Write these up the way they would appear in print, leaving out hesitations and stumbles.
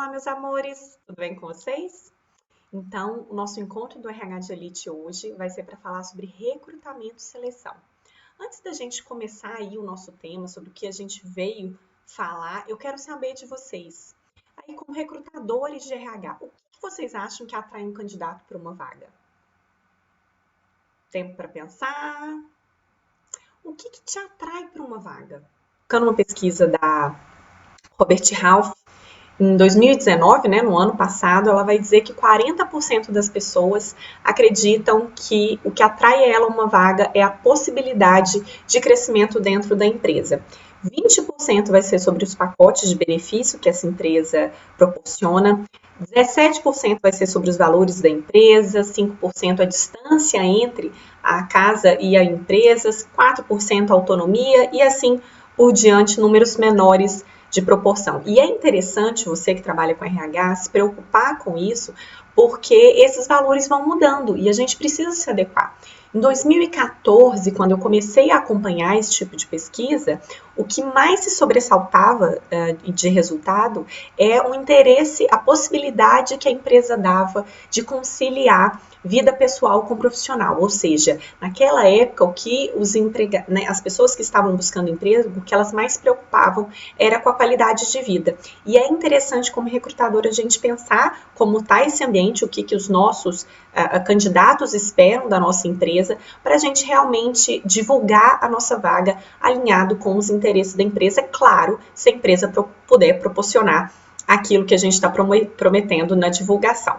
Olá, meus amores, tudo bem com vocês? Então, o nosso encontro do RH de Elite hoje vai ser para falar sobre recrutamento e seleção. Antes da gente começar aí o nosso tema, sobre o que a gente veio falar, eu quero saber de vocês. Aí, como recrutadores de RH, o que vocês acham que atrai um candidato para uma vaga? Tempo para pensar? O que te atrai para uma vaga? Ficando uma pesquisa da Robert Half, em 2019, né, no ano passado, ela vai dizer que 40% das pessoas acreditam que o que atrai ela a uma vaga é a possibilidade de crescimento dentro da empresa. 20% vai ser sobre os pacotes de benefício que essa empresa proporciona, 17% vai ser sobre os valores da empresa, 5% a distância entre a casa e a empresa, 4% autonomia e assim por diante, números menores de proporção. E é interessante você que trabalha com RH se preocupar com isso, porque esses valores vão mudando e a gente precisa se adequar. Em 2014, quando eu comecei a acompanhar esse tipo de pesquisa, o que mais se sobressaltava de resultado é o interesse, a possibilidade que a empresa dava de conciliar vida pessoal com profissional, ou seja, naquela época o que as pessoas que estavam buscando emprego, o que elas mais se preocupavam era com a qualidade de vida. E é interessante como recrutador a gente pensar como está esse ambiente, o que os nossos candidatos esperam da nossa empresa, para a gente realmente divulgar a nossa vaga alinhado com os interesses da empresa, claro, se a empresa puder proporcionar aquilo que a gente está prometendo na divulgação.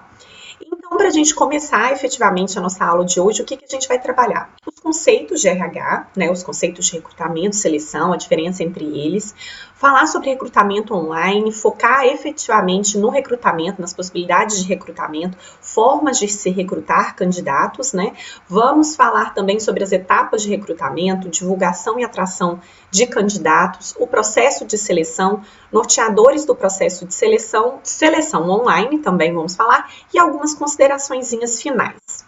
Então, para a gente começar efetivamente a nossa aula de hoje, o que a gente vai trabalhar? Os conceitos de RH, né, os conceitos de recrutamento, seleção, a diferença entre eles, falar sobre recrutamento online, focar efetivamente no recrutamento, nas possibilidades de recrutamento, formas de se recrutar candidatos, né? Vamos falar também sobre as etapas de recrutamento, divulgação e atração de candidatos, o processo de seleção, norteadores do processo de seleção online também vamos falar, e algumas consideraçõezinhas finais.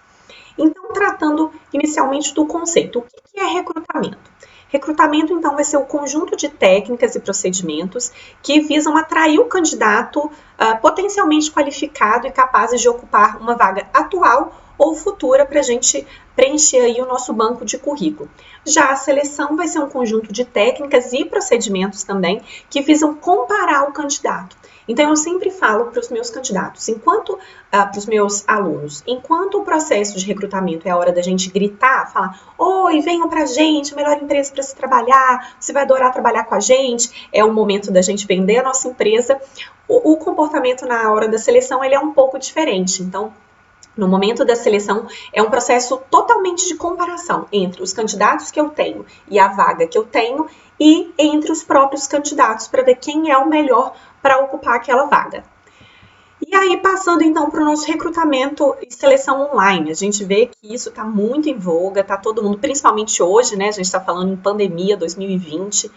Então, tratando inicialmente do conceito, o que é recrutamento? Recrutamento, então, vai ser o conjunto de técnicas e procedimentos que visam atrair o candidato potencialmente qualificado e capaz de ocupar uma vaga atual ou futura para a gente preencher aí o nosso banco de currículo. Já a seleção vai ser um conjunto de técnicas e procedimentos também que visam comparar o candidato. Então, eu sempre falo para os meus candidatos, para os meus alunos, enquanto o processo de recrutamento é a hora da gente gritar, falar, oi, venham para a gente, a melhor empresa para se trabalhar, você vai adorar trabalhar com a gente, é o momento da gente vender a nossa empresa, o comportamento na hora da seleção ele é um pouco diferente. Então, no momento da seleção, é um processo totalmente de comparação entre os candidatos que eu tenho e a vaga que eu tenho e entre os próprios candidatos para ver quem é o melhor para ocupar aquela vaga. E aí, passando então para o nosso recrutamento e seleção online, a gente vê que isso está muito em voga, está todo mundo, principalmente hoje, né? A gente está falando em pandemia 2020,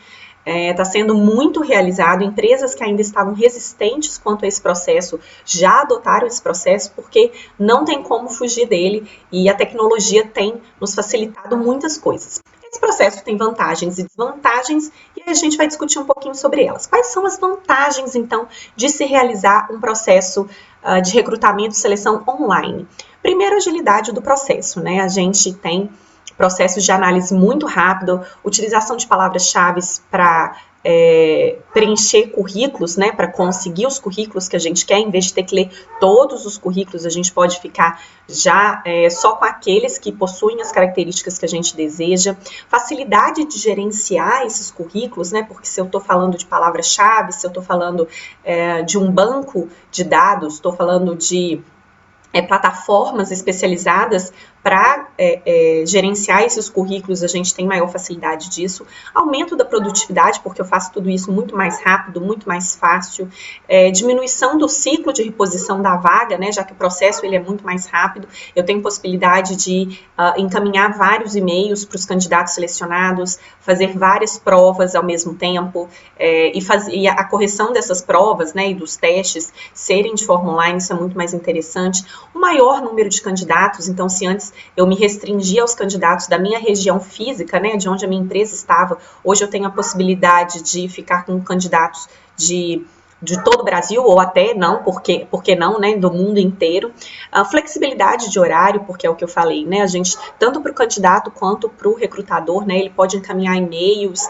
está sendo muito realizado. Empresas que ainda estavam resistentes quanto a esse processo já adotaram esse processo porque não tem como fugir dele e a tecnologia tem nos facilitado muitas coisas. Esse processo tem vantagens e desvantagens e a gente vai discutir um pouquinho sobre elas. Quais são as vantagens, então, de se realizar um processo de recrutamento e seleção online? Primeiro, a agilidade do processo, né? A gente tem processos de análise muito rápido, utilização de palavras-chave para preencher currículos, né, para conseguir os currículos que a gente quer, em vez de ter que ler todos os currículos, a gente pode ficar já só com aqueles que possuem as características que a gente deseja, facilidade de gerenciar esses currículos, né, porque se eu estou falando de palavras-chave, se eu estou falando de um banco de dados, estou falando de plataformas especializadas para gerenciar esses currículos, a gente tem maior facilidade disso. Aumento da produtividade, porque eu faço tudo isso muito mais rápido, muito mais fácil. Diminuição do ciclo de reposição da vaga, né, já que o processo ele é muito mais rápido. Eu tenho possibilidade de encaminhar vários e-mails para os candidatos selecionados, fazer várias provas ao mesmo tempo, e a correção dessas provas, né, e dos testes serem de forma online, isso é muito mais interessante. O maior número de candidatos, então se antes eu me restringia aos candidatos da minha região física, né, de onde a minha empresa estava, hoje eu tenho a possibilidade de ficar com candidatos de todo o Brasil, ou até não, porque não, né, do mundo inteiro. A flexibilidade de horário, porque é o que eu falei, né, a gente, tanto para o candidato quanto para o recrutador, né, ele pode encaminhar e-mails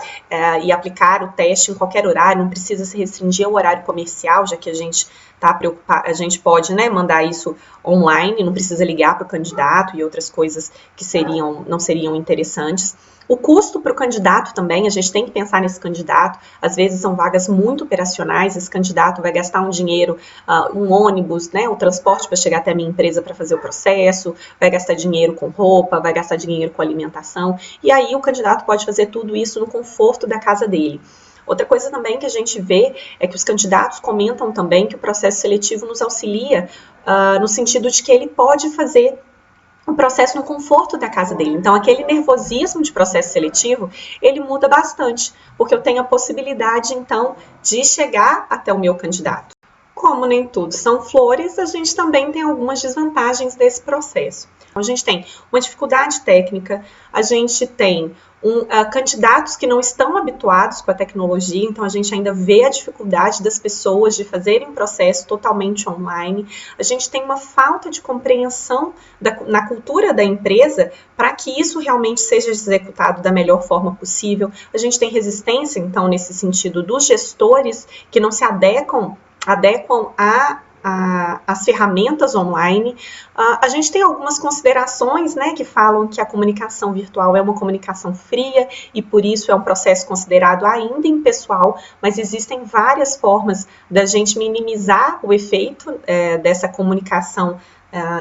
e aplicar o teste em qualquer horário, não precisa se restringir ao horário comercial, já que a gente está preocupado, a gente pode, né, mandar isso online, não precisa ligar para o candidato e outras coisas que não seriam interessantes. O custo para o candidato também, a gente tem que pensar nesse candidato. Às vezes são vagas muito operacionais, esse candidato vai gastar um dinheiro, um ônibus, né, o transporte para chegar até a minha empresa para fazer o processo, vai gastar dinheiro com roupa, vai gastar dinheiro com alimentação, e aí o candidato pode fazer tudo isso no conforto da casa dele. Outra coisa também que a gente vê é que os candidatos comentam também que o processo seletivo nos auxilia no sentido de que ele pode fazer o processo no conforto da casa dele. Então, aquele nervosismo de processo seletivo, ele muda bastante, porque eu tenho a possibilidade, então, de chegar até o meu candidato. Como nem tudo são flores, a gente também tem algumas desvantagens desse processo. A gente tem uma dificuldade técnica, a gente tem candidatos que não estão habituados com a tecnologia, então a gente ainda vê a dificuldade das pessoas de fazerem um processo totalmente online. A gente tem uma falta de compreensão na cultura da empresa para que isso realmente seja executado da melhor forma possível. A gente tem resistência, então, nesse sentido, dos gestores que não se adequam as ferramentas online. A gente tem algumas considerações, né, que falam que a comunicação virtual é uma comunicação fria e por isso é um processo considerado ainda impessoal, mas existem várias formas da gente minimizar o efeito dessa comunicação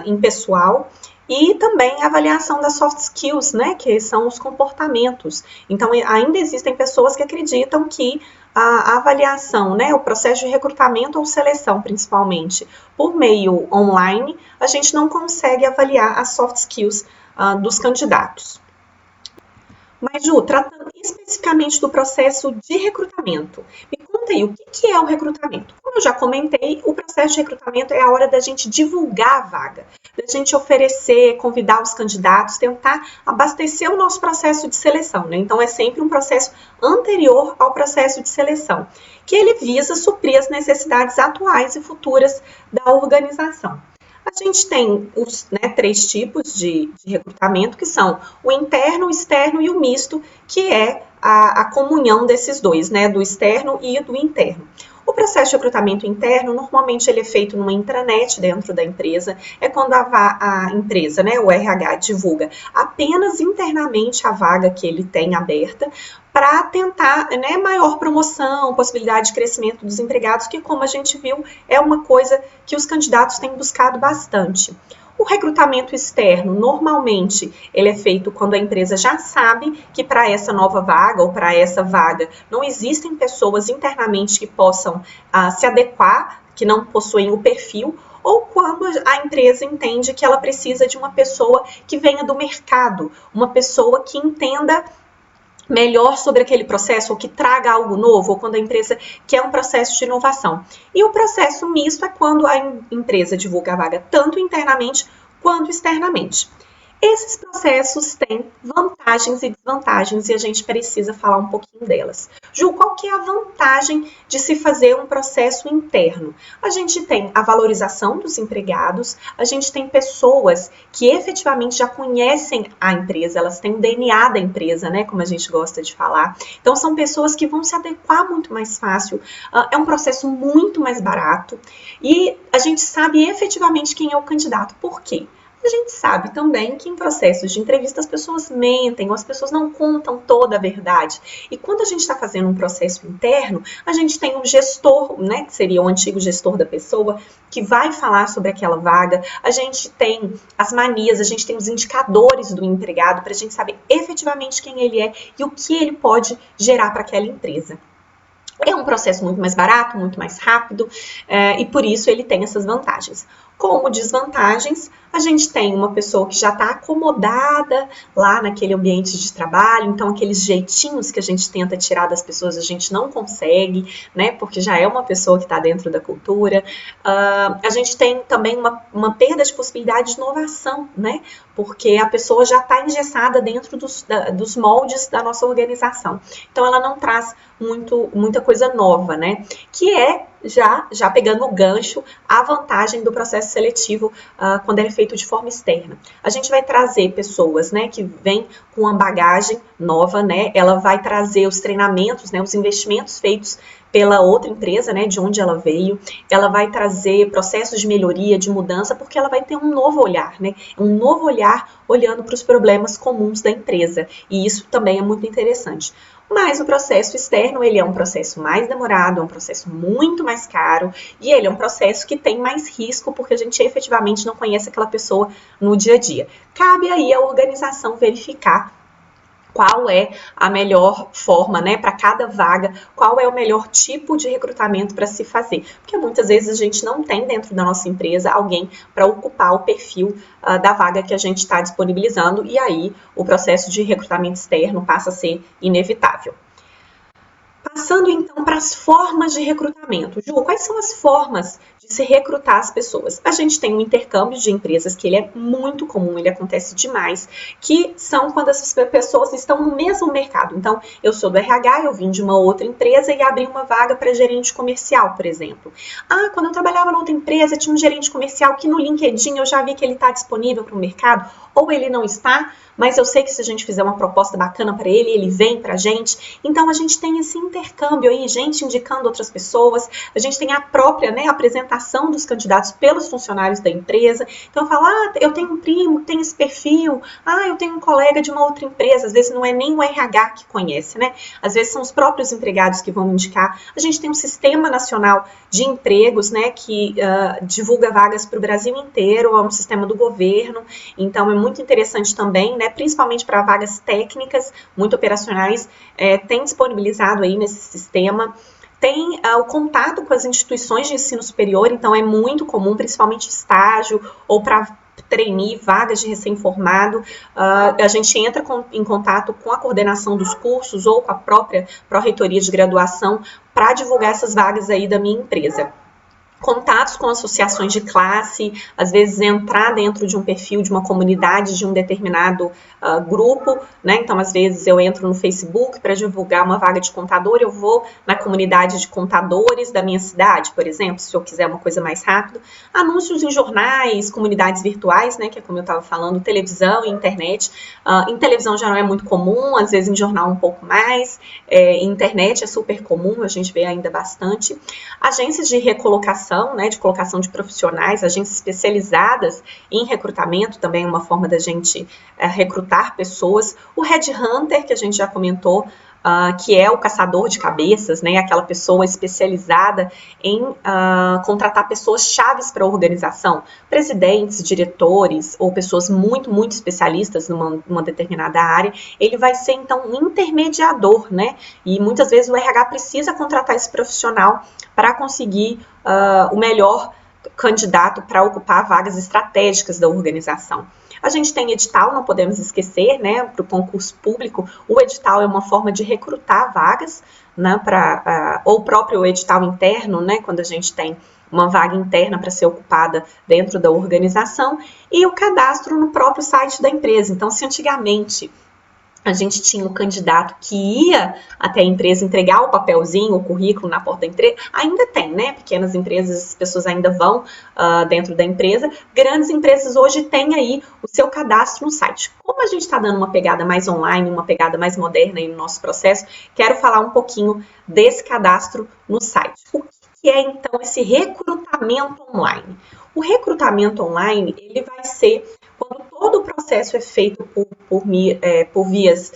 impessoal. E também a avaliação das soft skills, né, que são os comportamentos. Então, ainda existem pessoas que acreditam que a avaliação, né, o processo de recrutamento ou seleção, principalmente, por meio online, a gente não consegue avaliar as soft skills dos candidatos. Mas, Ju, tratando especificamente do processo de recrutamento, me conta aí, o que é o recrutamento? Como eu já comentei, o processo de recrutamento é a hora da gente divulgar a vaga, da gente oferecer, convidar os candidatos, tentar abastecer o nosso processo de seleção, né? Então, é sempre um processo anterior ao processo de seleção, que ele visa suprir as necessidades atuais e futuras da organização. A gente tem os 3 tipos de recrutamento, que são o interno, o externo e o misto, que é a comunhão desses dois, né, do externo e do interno. O processo de recrutamento interno, normalmente ele é feito numa intranet dentro da empresa, é quando a empresa, né, o RH, divulga apenas internamente a vaga que ele tem aberta, para tentar, né, maior promoção, possibilidade de crescimento dos empregados, que, como a gente viu, é uma coisa que os candidatos têm buscado bastante. O recrutamento externo, normalmente, ele é feito quando a empresa já sabe que para essa nova vaga ou para essa vaga não existem pessoas internamente que possam se adequar, que não possuem o perfil, ou quando a empresa entende que ela precisa de uma pessoa que venha do mercado, uma pessoa que entenda melhor sobre aquele processo, ou que traga algo novo, ou quando a empresa quer um processo de inovação. E o processo misto é quando a empresa divulga a vaga tanto internamente quanto externamente. Esses processos têm vantagens e desvantagens e a gente precisa falar um pouquinho delas. Ju, qual que é a vantagem de se fazer um processo interno? A gente tem a valorização dos empregados, a gente tem pessoas que efetivamente já conhecem a empresa, elas têm o DNA da empresa, né, como a gente gosta de falar. Então, são pessoas que vão se adequar muito mais fácil, é um processo muito mais barato e a gente sabe efetivamente quem é o candidato. Por quê? A gente sabe também que em processos de entrevista as pessoas mentem ou as pessoas não contam toda a verdade. E quando a gente está fazendo um processo interno, a gente tem um gestor, né, que seria o antigo gestor da pessoa, que vai falar sobre aquela vaga. A gente tem as manias, a gente tem os indicadores do empregado para a gente saber efetivamente quem ele é e o que ele pode gerar para aquela empresa. É um processo muito mais barato, muito mais rápido e por isso ele tem essas vantagens. Como desvantagens, a gente tem uma pessoa que já está acomodada lá naquele ambiente de trabalho, então aqueles jeitinhos que a gente tenta tirar das pessoas a gente não consegue, né, porque já é uma pessoa que está dentro da cultura. A gente tem também uma perda de possibilidade de inovação, né, porque a pessoa já está engessada dentro dos moldes da nossa organização. Então ela não traz muita coisa nova, né, que é já pegando o gancho, a vantagem do processo seletivo quando ele é feito de forma externa. A gente vai trazer pessoas, né, que vêm com uma bagagem nova, né, ela vai trazer os treinamentos, né, os investimentos feitos pela outra empresa, né, de onde ela veio, ela vai trazer processos de melhoria, de mudança, porque ela vai ter um novo olhar, né, um novo olhar olhando para os problemas comuns da empresa, e isso também é muito interessante. Mas o processo externo, ele é um processo mais demorado, é um processo muito mais caro, e ele é um processo que tem mais risco, porque a gente efetivamente não conhece aquela pessoa no dia a dia. Cabe aí a organização verificar qual é a melhor forma, né, para cada vaga, qual é o melhor tipo de recrutamento para se fazer. Porque muitas vezes a gente não tem dentro da nossa empresa alguém para ocupar o perfil da vaga que a gente está disponibilizando, e aí o processo de recrutamento externo passa a ser inevitável. Passando então para as formas de recrutamento. Ju, quais são as formas de se recrutar as pessoas? A gente tem um intercâmbio de empresas, que ele é muito comum, ele acontece demais, que são quando essas pessoas estão no mesmo mercado. Então, eu sou do RH, eu vim de uma outra empresa e abri uma vaga para gerente comercial, por exemplo. Quando eu trabalhava na outra empresa, tinha um gerente comercial que no LinkedIn eu já vi que ele está disponível para o mercado, ou ele não está, mas eu sei que se a gente fizer uma proposta bacana para ele, ele vem para a gente. Então, a gente tem esse intercâmbio aí, gente indicando outras pessoas, a gente tem a própria, né, apresentação dos candidatos pelos funcionários da empresa. Então, eu falo, eu tenho um primo que tem esse perfil, eu tenho um colega de uma outra empresa, às vezes não é nem o RH que conhece, né? Às vezes são os próprios empregados que vão indicar. A gente tem um sistema nacional de empregos, né, que divulga vagas para o Brasil inteiro, é um sistema do governo, então é muito interessante também, né, principalmente para vagas técnicas, muito operacionais, tem disponibilizado aí nesse sistema. Tem o contato com as instituições de ensino superior, então é muito comum, principalmente estágio ou para trainee, vagas de recém-formado, a gente entra em contato com a coordenação dos cursos ou com a própria pró-reitoria de graduação para divulgar essas vagas aí da minha empresa. Contatos com associações de classe, às vezes entrar dentro de um perfil, de uma comunidade, de um determinado grupo, né? Então, às vezes eu entro no Facebook para divulgar uma vaga de contador, eu vou na comunidade de contadores da minha cidade, por exemplo, se eu quiser uma coisa mais rápida. Anúncios em jornais, comunidades virtuais, né? Que é como eu estava falando, televisão e internet. Em televisão já não é muito comum, às vezes em jornal um pouco mais. Internet é super comum, a gente vê ainda bastante. Agências de recolocação, né, de colocação de profissionais, agências especializadas em recrutamento, também é uma forma da gente recrutar pessoas. O headhunter, que a gente já comentou, que é o caçador de cabeças, né, aquela pessoa especializada em contratar pessoas chaves para a organização, presidentes, diretores ou pessoas muito, muito especialistas numa determinada área. Ele vai ser, então, um intermediador, né, e muitas vezes o RH precisa contratar esse profissional para conseguir o melhor candidato para ocupar vagas estratégicas da organização. A gente tem edital, não podemos esquecer, né, para o concurso público, o edital é uma forma de recrutar vagas, né, ou o próprio edital interno, né, quando a gente tem uma vaga interna para ser ocupada dentro da organização, e o cadastro no próprio site da empresa. Então, se antigamente a gente tinha um candidato que ia até a empresa entregar o papelzinho, o currículo na porta da empresa, ainda tem, né? Pequenas empresas, as pessoas ainda vão dentro da empresa. Grandes empresas hoje têm aí o seu cadastro no site. Como a gente está dando uma pegada mais online, uma pegada mais moderna aí no nosso processo, quero falar um pouquinho desse cadastro no site. O que é, então, esse recrutamento online? O recrutamento online, ele vai ser quando todo o processo é feito por vias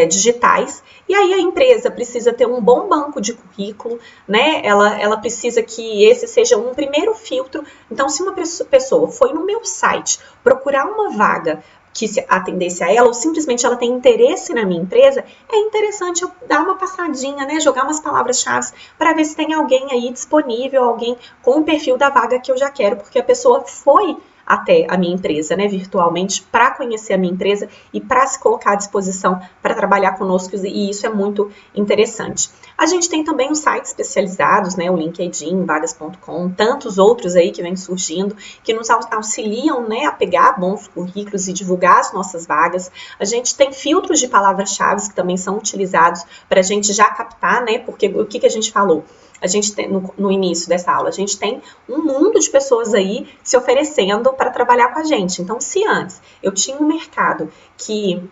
digitais, e aí a empresa precisa ter um bom banco de currículo, né? Ela precisa que esse seja um primeiro filtro. Então, se uma pessoa foi no meu site procurar uma vaga que se atendesse a ela, ou simplesmente ela tem interesse na minha empresa, é interessante eu dar uma passadinha, né, jogar umas palavras-chave para ver se tem alguém aí disponível, alguém com o perfil da vaga que eu já quero, porque a pessoa foi até a minha empresa, né, virtualmente, para conhecer a minha empresa e para se colocar à disposição para trabalhar conosco, e isso é muito interessante. A gente tem também os sites especializados, né, o LinkedIn, vagas.com, tantos outros aí que vêm surgindo, que nos auxiliam, né, a pegar bons currículos e divulgar as nossas vagas. A gente tem filtros de palavras-chave que também são utilizados para a gente já captar, né, porque o que a gente falou? a gente tem, no início dessa aula, a gente tem um mundo de pessoas aí se oferecendo para trabalhar com a gente. Então, se antes eu tinha um mercado que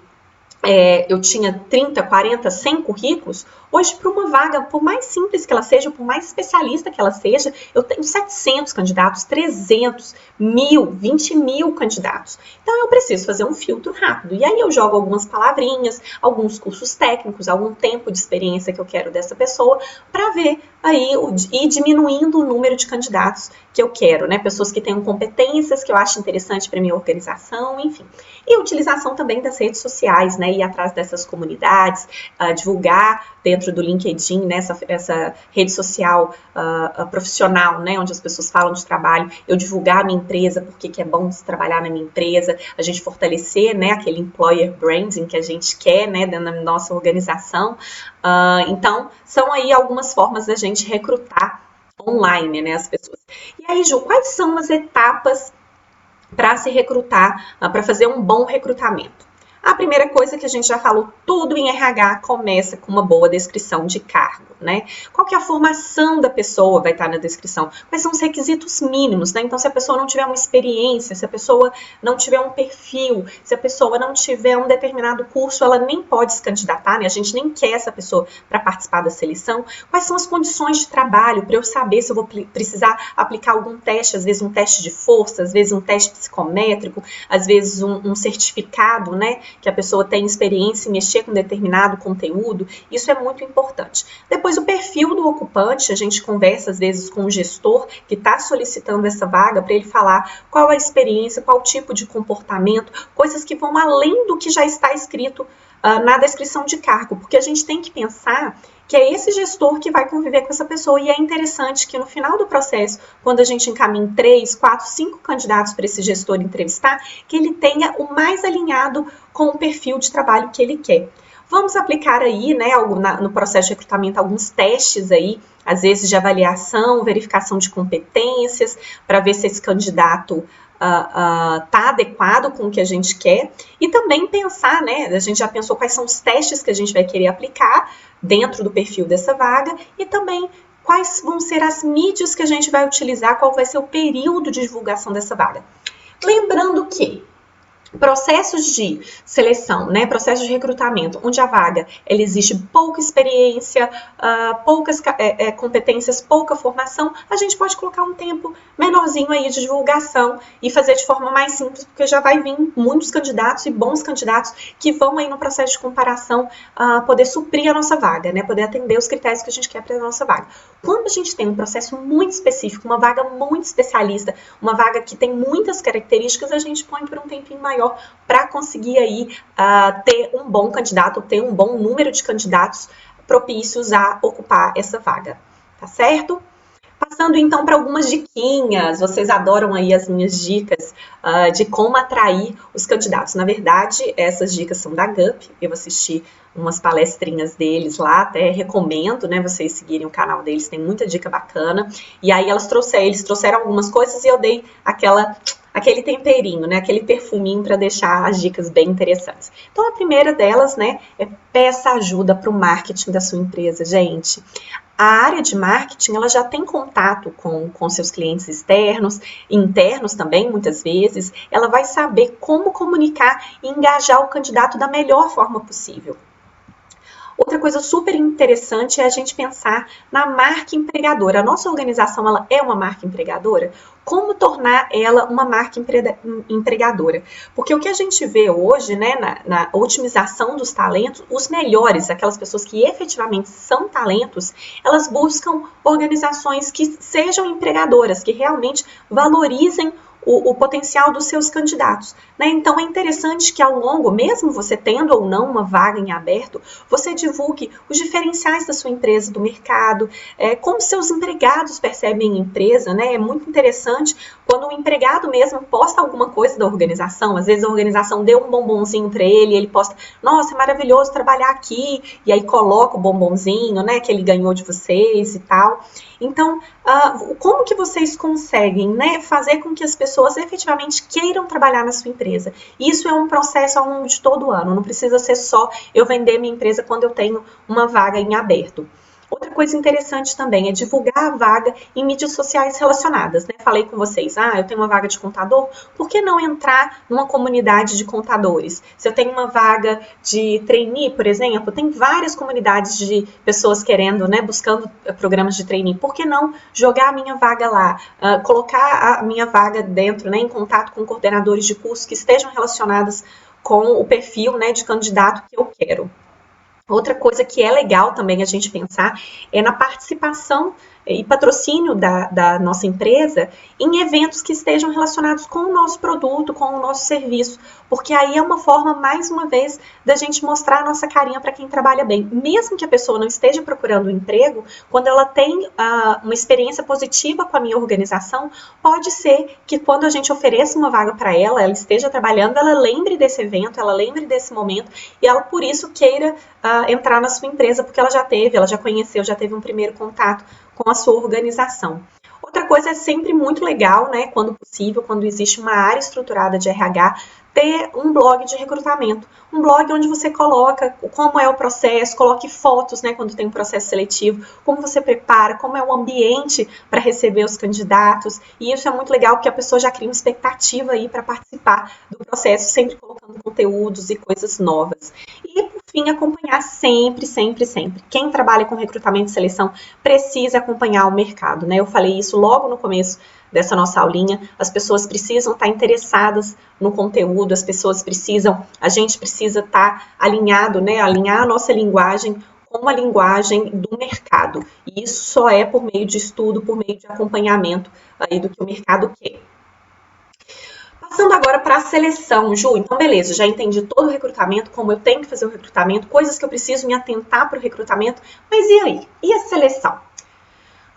eu tinha 30, 40, 100 currículos, hoje para uma vaga, por mais simples que ela seja, por mais especialista que ela seja, eu tenho 700 candidatos, 300, 1000, 20 mil candidatos. Então eu preciso fazer um filtro rápido. E aí eu jogo algumas palavrinhas, alguns cursos técnicos, algum tempo de experiência que eu quero dessa pessoa, para ver aí ir diminuindo o número de candidatos que eu quero, né? Pessoas que tenham competências que eu acho interessante para minha organização, enfim. E a utilização também das redes sociais, né? Ir atrás dessas comunidades, divulgar dentro do LinkedIn, né? Essa rede social profissional, né? Onde as pessoas falam de trabalho, eu divulgar a minha empresa, porque que é bom se trabalhar na minha empresa, a gente fortalecer, né? Aquele employer branding que a gente quer, né? Na nossa organização. Então, são aí algumas formas da gente recrutar online, né? As pessoas. E aí, Ju, quais são as etapas para se recrutar, para fazer um bom recrutamento? A primeira coisa que a gente já falou, tudo em RH começa com uma boa descrição de cargo, né? Qual que é a formação da pessoa vai estar na descrição? Quais são os requisitos mínimos, né? Então, se a pessoa não tiver uma experiência, se a pessoa não tiver um perfil, se a pessoa não tiver um determinado curso, ela nem pode se candidatar, né? A gente nem quer essa pessoa para participar da seleção. Quais são as condições de trabalho para eu saber se eu vou precisar aplicar algum teste, às vezes um teste de força, às vezes um teste psicométrico, às vezes um certificado, né? Que a pessoa tem experiência em mexer com determinado conteúdo, isso é muito importante. Depois, o perfil do ocupante, a gente conversa às vezes com o gestor que está solicitando essa vaga para ele falar qual a experiência, qual tipo de comportamento, coisas que vão além do que já está escrito na descrição de cargo, porque a gente tem que pensar que é esse gestor que vai conviver com essa pessoa, e é interessante que no final do processo, quando a gente encaminha 3, 4, 5 candidatos para esse gestor entrevistar, que ele tenha o mais alinhado com o perfil de trabalho que ele quer. Vamos aplicar aí, né, no processo de recrutamento, alguns testes aí, às vezes de avaliação, verificação de competências, para ver se esse candidato está adequado com o que a gente quer, e também pensar, né, a gente já pensou quais são os testes que a gente vai querer aplicar dentro do perfil dessa vaga, e também quais vão ser as mídias que a gente vai utilizar, qual vai ser o período de divulgação dessa vaga. Lembrando que processos de seleção, né, processos de recrutamento, onde a vaga ela exige pouca experiência, poucas competências, pouca formação, a gente pode colocar um tempo menorzinho aí de divulgação e fazer de forma mais simples, porque já vai vir muitos candidatos e bons candidatos que vão aí no processo de comparação poder suprir a nossa vaga, né, poder atender os critérios que a gente quer para a nossa vaga. Quando a gente tem um processo muito específico, uma vaga muito especialista, uma vaga que tem muitas características, a gente põe por um tempinho maior para conseguir aí ter um bom candidato, ter um bom número de candidatos propícios a ocupar essa vaga, tá certo? Passando então para algumas diquinhas, vocês adoram aí as minhas dicas de como atrair os candidatos. Na verdade, essas dicas são da GUP, eu assisti umas palestrinhas deles lá, até recomendo, né, vocês seguirem o canal deles, tem muita dica bacana. E aí eles trouxeram algumas coisas e eu dei aquele temperinho, né, aquele perfuminho para deixar as dicas bem interessantes. Então, a primeira delas, né, é peça ajuda para o marketing da sua empresa, gente. A área de marketing, ela já tem contato com seus clientes externos, internos também, muitas vezes. Ela vai saber como comunicar e engajar o candidato da melhor forma possível. Outra coisa super interessante é a gente pensar na marca empregadora. A nossa organização, ela é uma marca empregadora? Como tornar ela uma marca empregadora? Porque o que a gente vê hoje, né, na otimização dos talentos, os melhores, aquelas pessoas que efetivamente são talentos, elas buscam organizações que sejam empregadoras, que realmente valorizem o potencial dos seus candidatos, né? Então é interessante que ao longo, mesmo você tendo ou não uma vaga em aberto, você divulgue os diferenciais da sua empresa, do mercado, como seus empregados percebem a empresa, né? É muito interessante quando o empregado mesmo posta alguma coisa da organização, às vezes a organização deu um bombonzinho para ele posta, nossa, é maravilhoso trabalhar aqui, e aí coloca o bombonzinho, né, que ele ganhou de vocês e tal. Então, como que vocês conseguem, né, fazer com que as pessoas efetivamente queiram trabalhar na sua empresa? Isso é um processo ao longo de todo o ano, não precisa ser só eu vender minha empresa quando eu tenho uma vaga em aberto. Outra coisa interessante também é divulgar a vaga em mídias sociais relacionadas, né? Falei com vocês, eu tenho uma vaga de contador, por que não entrar numa comunidade de contadores? Se eu tenho uma vaga de trainee, por exemplo, tem várias comunidades de pessoas querendo, né, buscando programas de trainee, por que não jogar a minha vaga lá, colocar a minha vaga dentro, né, em contato com coordenadores de cursos que estejam relacionados com o perfil, né, de candidato que eu quero. Outra coisa que é legal também a gente pensar é na participação e patrocínio da nossa empresa em eventos que estejam relacionados com o nosso produto, com o nosso serviço, porque aí é uma forma, mais uma vez, da gente mostrar a nossa carinha para quem trabalha bem. Mesmo que a pessoa não esteja procurando um emprego, quando ela tem uma experiência positiva com a minha organização, pode ser que quando a gente ofereça uma vaga para ela, ela esteja trabalhando, ela lembre desse evento, ela lembre desse momento e ela, por isso, queira entrar na sua empresa, porque ela já conheceu, já teve um primeiro contato com a sua organização. Outra coisa é sempre muito legal, né, quando possível, quando existe uma área estruturada de RH, ter um blog de recrutamento. Um blog onde você coloca como é o processo, coloque fotos, né, quando tem um processo seletivo, como você prepara, como é o ambiente para receber os candidatos. E isso é muito legal, porque a pessoa já cria uma expectativa aí para participar do processo, sempre colocando conteúdos e coisas novas. E, por fim, acompanhar sempre. Quem trabalha com recrutamento e seleção precisa acompanhar o mercado, né? Eu falei isso logo no começo dessa nossa aulinha, as pessoas precisam estar interessadas no conteúdo, a gente precisa estar alinhado, né, alinhar a nossa linguagem com a linguagem do mercado, e isso só é por meio de estudo, por meio de acompanhamento aí do que o mercado quer. Passando agora para a seleção, Ju, então beleza, já entendi todo o recrutamento, como eu tenho que fazer o recrutamento, coisas que eu preciso me atentar para o recrutamento, mas e aí? E a seleção?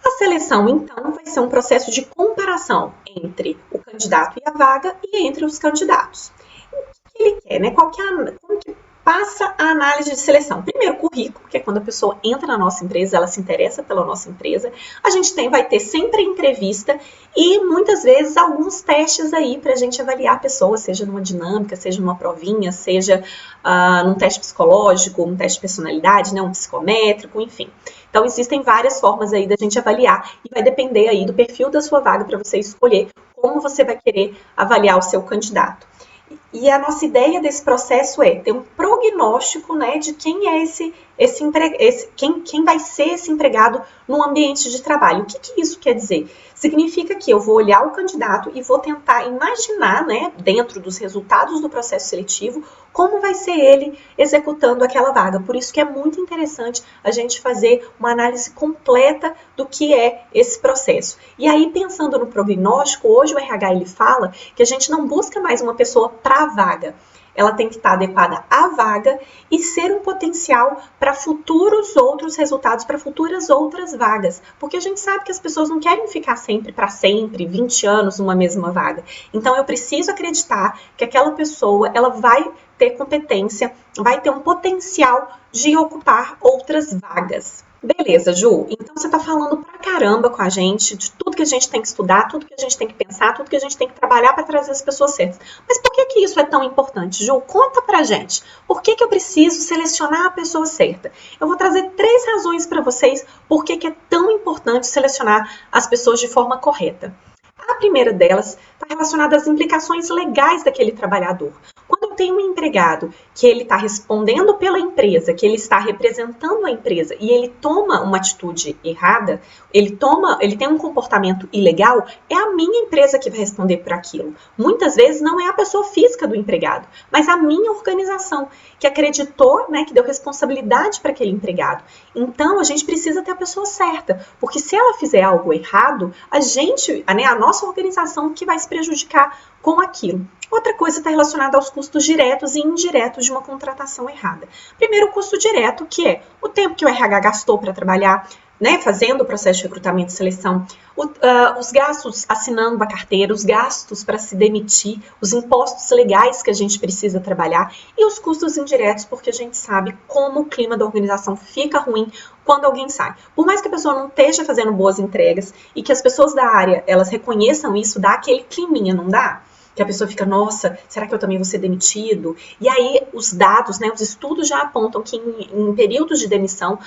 A seleção, então, vai ser um processo de comparação entre o candidato e a vaga e entre os candidatos. O que ele quer, né? Como que passa a análise de seleção? Primeiro, currículo, que é quando a pessoa entra na nossa empresa, ela se interessa pela nossa empresa. A gente vai ter sempre entrevista e muitas vezes alguns testes aí para a gente avaliar a pessoa, seja numa dinâmica, seja numa provinha, seja num teste psicológico, um teste de personalidade, né, um psicométrico, enfim. Então, existem várias formas aí da gente avaliar e vai depender aí do perfil da sua vaga para você escolher como você vai querer avaliar o seu candidato. E a nossa ideia desse processo é ter um prognóstico, né, de quem é quem vai ser esse empregado no ambiente de trabalho. O que isso quer dizer? Significa que eu vou olhar o candidato e vou tentar imaginar, né, dentro dos resultados do processo seletivo, como vai ser ele executando aquela vaga. Por isso que é muito interessante a gente fazer uma análise completa do que é esse processo. E aí, pensando no prognóstico, hoje o RH ele fala que a gente não busca mais uma pessoa para a vaga. Ela tem que estar adequada à vaga e ser um potencial para futuros outros resultados, para futuras outras vagas. Porque a gente sabe que as pessoas não querem ficar sempre, para sempre, 20 anos numa mesma vaga. Então, eu preciso acreditar que aquela pessoa, ela vai ter competência, vai ter um potencial de ocupar outras vagas. Beleza, Ju, então você está falando pra caramba com a gente de tudo que a gente tem que estudar, tudo que a gente tem que pensar, tudo que a gente tem que trabalhar para trazer as pessoas certas. Mas por que isso é tão importante, Ju? Conta pra gente. Por que eu preciso selecionar a pessoa certa? Eu vou trazer 3 razões para vocês por que é tão importante selecionar as pessoas de forma correta. A primeira delas está relacionada às implicações legais daquele trabalhador. Quando eu tenho um empregado que ele está respondendo pela empresa, que ele está representando a empresa e ele toma uma atitude errada, ele tem um comportamento ilegal, é a minha empresa que vai responder por aquilo. Muitas vezes não é a pessoa física do empregado, mas a minha organização que acreditou, né, que deu responsabilidade para aquele empregado. Então, a gente precisa ter a pessoa certa, porque se ela fizer algo errado, a nossa organização que vai se prejudicar com aquilo. Outra coisa está relacionada aos custos diretos e indiretos de uma contratação errada. Primeiro, o custo direto, que é o tempo que o RH gastou para trabalhar, né, fazendo o processo de recrutamento e seleção, os gastos assinando a carteira, os gastos para se demitir, os impostos legais que a gente precisa trabalhar e os custos indiretos, porque a gente sabe como o clima da organização fica ruim quando alguém sai. Por mais que a pessoa não esteja fazendo boas entregas e que as pessoas da área, elas reconheçam isso, dá aquele climinha, não dá? que a pessoa fica, nossa, será que eu também vou ser demitido? E aí os dados, né, os estudos já apontam que em períodos de demissão,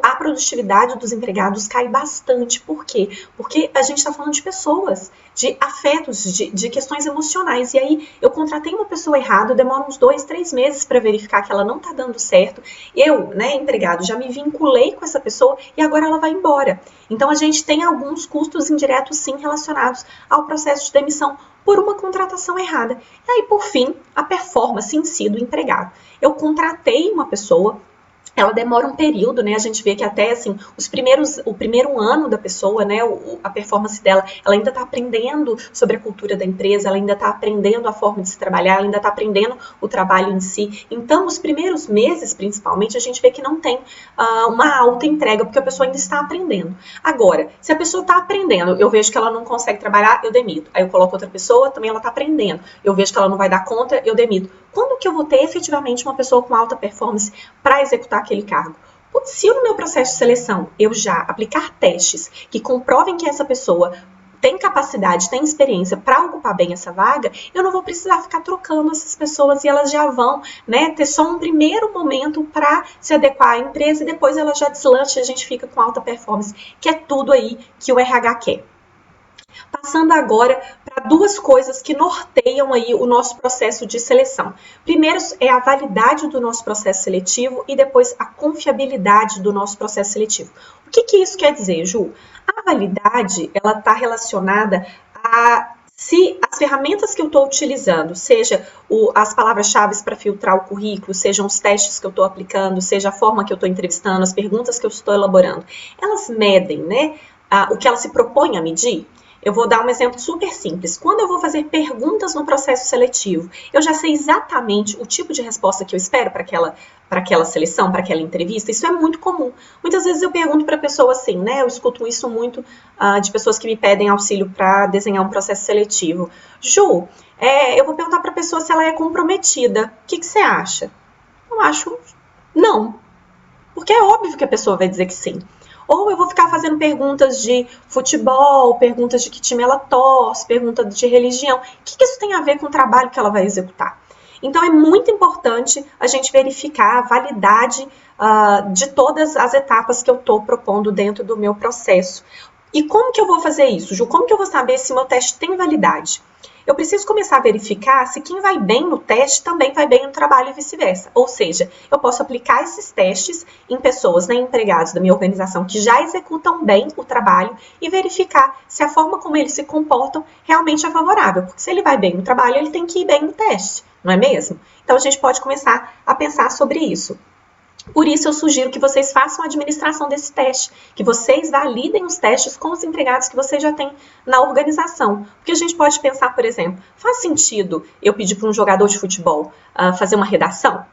a produtividade dos empregados cai bastante. Por quê? Porque a gente está falando de pessoas, de afetos, de questões emocionais. E aí eu contratei uma pessoa errada, demora uns 2, 3 meses para verificar que ela não está dando certo. Eu, né, empregado, já me vinculei com essa pessoa e agora ela vai embora. Então a gente tem alguns custos indiretos, sim, relacionados ao processo de demissão por uma contratação errada. E aí, por fim, a performance em si do empregado. Eu contratei uma pessoa, ela demora um período, né? A gente vê que até assim, o primeiro ano da pessoa, né? A performance dela, ela ainda está aprendendo sobre a cultura da empresa, ela ainda está aprendendo a forma de se trabalhar, ela ainda está aprendendo o trabalho em si. Então, os primeiros meses, principalmente, a gente vê que não tem uma alta entrega, porque a pessoa ainda está aprendendo. Agora, se a pessoa está aprendendo, eu vejo que ela não consegue trabalhar, eu demito. Aí eu coloco outra pessoa, também ela está aprendendo. Eu vejo que ela não vai dar conta, eu demito. Quando que eu vou ter efetivamente uma pessoa com alta performance para executar aquele cargo? Se no meu processo de seleção eu já aplicar testes que comprovem que essa pessoa tem capacidade, tem experiência para ocupar bem essa vaga, eu não vou precisar ficar trocando essas pessoas e elas já vão, né, ter só um primeiro momento para se adequar à empresa e depois ela já deslancha e a gente fica com alta performance, que é tudo aí que o RH quer. Passando agora para duas coisas que norteiam aí o nosso processo de seleção. Primeiro é a validade do nosso processo seletivo e depois a confiabilidade do nosso processo seletivo. O que isso quer dizer, Ju? A validade, ela está relacionada a se as ferramentas que eu estou utilizando, seja as palavras-chave para filtrar o currículo, sejam os testes que eu estou aplicando, seja a forma que eu estou entrevistando, as perguntas que eu estou elaborando, elas medem, né, o que elas se propõem a medir. Eu vou dar um exemplo super simples. Quando eu vou fazer perguntas no processo seletivo, eu já sei exatamente o tipo de resposta que eu espero para aquela seleção, para aquela entrevista. Isso é muito comum. Muitas vezes eu pergunto para a pessoa assim, né? Eu escuto isso muito de pessoas que me pedem auxílio para desenhar um processo seletivo. Ju, eu vou perguntar para a pessoa se ela é comprometida. O que você acha? Eu acho não. Porque é óbvio que a pessoa vai dizer que sim. Ou eu vou ficar fazendo perguntas de futebol, perguntas de que time ela torce, perguntas de religião. O que isso tem a ver com o trabalho que ela vai executar? Então, é muito importante a gente verificar a validade de todas as etapas que eu estou propondo dentro do meu processo. E como que eu vou fazer isso, Ju? Como que eu vou saber se meu teste tem validade? Eu preciso começar a verificar se quem vai bem no teste também vai bem no trabalho e vice-versa. Ou seja, eu posso aplicar esses testes em pessoas, né, empregados da minha organização que já executam bem o trabalho e verificar se a forma como eles se comportam realmente é favorável. Porque se ele vai bem no trabalho, ele tem que ir bem no teste, não é mesmo? Então a gente pode começar a pensar sobre isso. Por isso, eu sugiro que vocês façam a administração desse teste, que vocês validem os testes com os empregados que vocês já têm na organização. Porque a gente pode pensar, por exemplo, faz sentido eu pedir para um jogador de futebol fazer uma redação?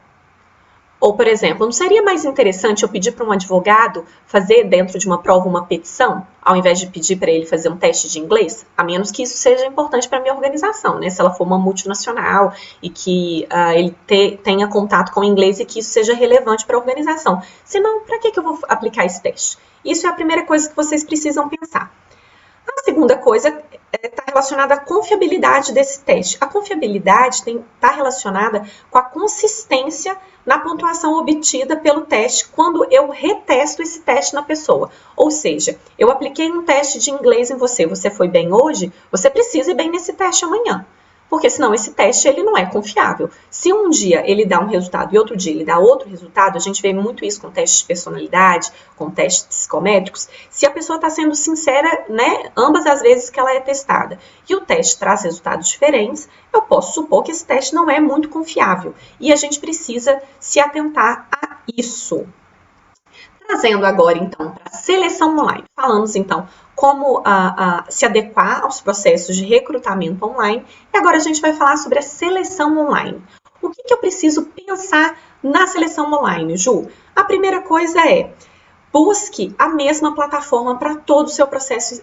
Ou, por exemplo, não seria mais interessante eu pedir para um advogado fazer dentro de uma prova uma petição, ao invés de pedir para ele fazer um teste de inglês? A menos que isso seja importante para a minha organização, né? Se ela for uma multinacional e que ele tenha contato com o inglês e que isso seja relevante para a organização. Senão, para que eu vou aplicar esse teste? Isso é a primeira coisa que vocês precisam pensar. A segunda coisa está relacionada à confiabilidade desse teste. A confiabilidade está relacionada com a consistência na pontuação obtida pelo teste quando eu retesto esse teste na pessoa. Ou seja, eu apliquei um teste de inglês em você, você foi bem hoje, você precisa ir bem nesse teste amanhã. Porque senão esse teste ele não é confiável. Se um dia ele dá um resultado e outro dia ele dá outro resultado, a gente vê muito isso com testes de personalidade, com testes psicométricos. Se a pessoa está sendo sincera, né, ambas as vezes que ela é testada, e o teste traz resultados diferentes, eu posso supor que esse teste não é muito confiável. E a gente precisa se atentar a isso. Trazendo agora, então, para a seleção online. Falamos, então, como se adequar aos processos de recrutamento online. E agora a gente vai falar sobre a seleção online. O que eu preciso pensar na seleção online, Ju? A primeira coisa é, busque a mesma plataforma para todo o seu processo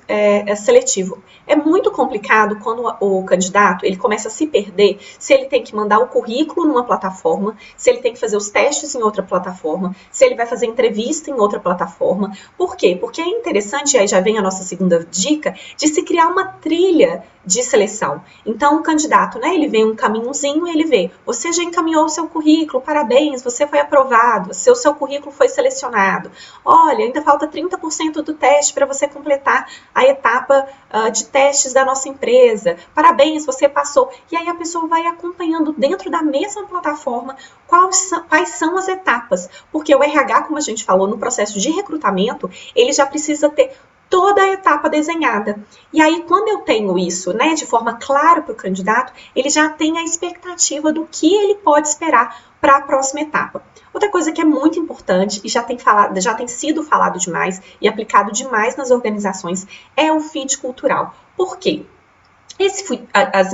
seletivo. É muito complicado quando o candidato ele começa a se perder, se ele tem que mandar o currículo numa plataforma, se ele tem que fazer os testes em outra plataforma, se ele vai fazer entrevista em outra plataforma. Por quê? Porque é interessante, e aí já vem a nossa segunda dica, de se criar uma trilha de seleção. Então, o candidato, né, ele vê um caminhozinho e ele vê, você já encaminhou o seu currículo, parabéns, você foi aprovado, seu currículo foi selecionado. Olha, ainda falta 30% do teste para você completar a etapa de testes da nossa empresa. Parabéns, você passou. E aí a pessoa vai acompanhando dentro da mesma plataforma quais são as etapas. Porque o RH, como a gente falou, no processo de recrutamento, ele já precisa ter toda a etapa desenhada. E aí, quando eu tenho isso, né, de forma clara para o candidato, ele já tem a expectativa do que ele pode esperar para a próxima etapa. Outra coisa que é muito importante e já tem sido falado demais e aplicado demais nas organizações é o fit cultural. Por quê?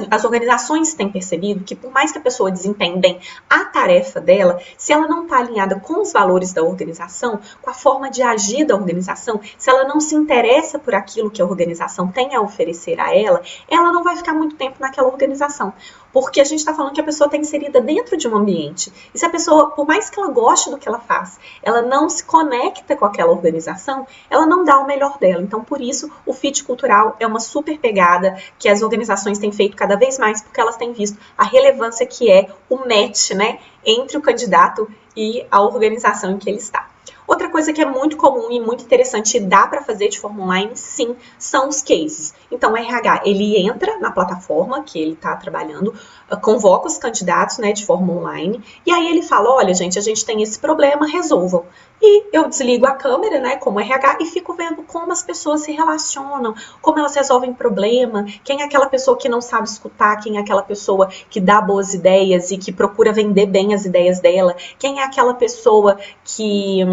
As organizações têm percebido que por mais que a pessoa desempenhe bem a tarefa dela, se ela não está alinhada com os valores da organização, com a forma de agir da organização, se ela não se interessa por aquilo que a organização tem a oferecer a ela não vai ficar muito tempo naquela organização. Porque a gente está falando que a pessoa está inserida dentro de um ambiente. E se a pessoa, por mais que ela goste do que ela faz, ela não se conecta com aquela organização, ela não dá o melhor dela. Então, por isso, o fit cultural é uma super pegada que as organizações têm feito cada vez mais, porque elas têm visto a relevância que é o match, né, entre o candidato e a organização em que ele está. Outra coisa que é muito comum e muito interessante e dá para fazer de forma online, sim, são os cases. Então, o RH, ele entra na plataforma que ele está trabalhando, convoca os candidatos, né, de forma online, e aí ele fala, olha, gente, a gente tem esse problema, resolvam. E eu desligo a câmera, né, como RH, e fico vendo como as pessoas se relacionam, como elas resolvem problema, quem é aquela pessoa que não sabe escutar, quem é aquela pessoa que dá boas ideias e que procura vender bem as ideias dela, quem é aquela pessoa que